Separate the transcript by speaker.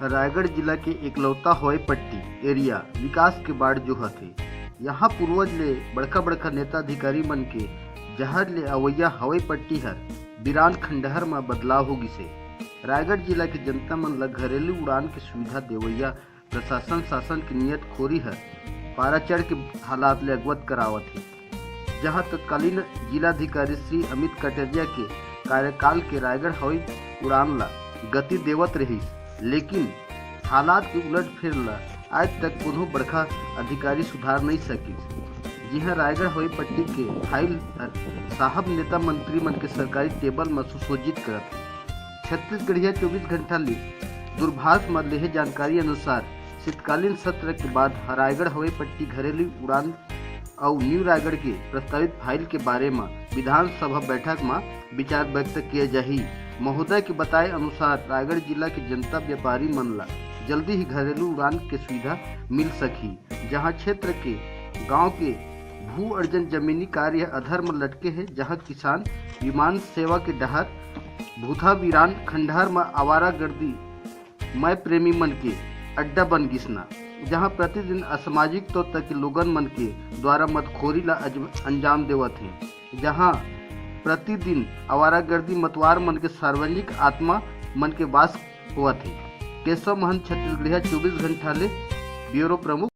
Speaker 1: रायगढ़ जिला के एकलौता हवाई पट्टी एरिया विकास के बाढ़ जो हथे। यहाँ पूर्वज ले बड़का बड़का नेता अधिकारी मन के जहर ले अवैया हवाई पट्टी हर बिरान खंडहर में बदलाव हो गिसे। रायगढ़ जिला के जनता मन ला घरेलू उड़ान के सुविधा देवैया प्रशासन शासन की नियत खोरी हर पारा चढ़ के हालात ले अवगत करावत है। जहाँ तत्कालीन जिलाधिकारी श्री अमित कटेरिया के कार्यकाल के रायगढ़ हवाई उड़ान ला गति देवत रही, लेकिन हालात के उलट फिर ला आज तक कोनो बड़का अधिकारी सुधार नहीं सकी। जी हाँ, रायगढ़ हवाई पट्टी के फाइल साहब नेता मंत्री मन के सरकारी टेबल में सुसज्जित करत। छत्तीसगढ़िया 24 घंटा ले दूरभाष में लेहे जानकारी अनुसार शीतकालीन सत्र के बाद रायगढ़ हवाई पट्टी घरेलू उड़ान और न्यू रायगढ़ के प्रस्तावित फाइल के बारे में विधानसभा बैठक में विचार व्यक्त किए जाही। महोदय के बताए अनुसार रायगढ़ जिला के जनता व्यापारी मन ला जल्दी ही घरेलू उड़ान के सुविधा मिल सकी। जहां क्षेत्र के गांव के भू अर्जन जमीनी कार्य अधर में लटके हैं, जहां किसान विमान सेवा के डहर भूथा वीरान खंडहर में आवारा गर्दी मय प्रेमी मन के अड्डा बन गिसना, जहां प्रतिदिन असामाजिक तौर के लोगन मन के द्वारा मदखोरी ला अंजाम देवत हैं। जहां प्रतिदिन आवारागर्दी मतवार मन के सार्वजनिक आत्मा मन के वास हुआ थे। केशव महंत, छत्तीसगढ़िया 24 घंटा ले ब्यूरो प्रमुख।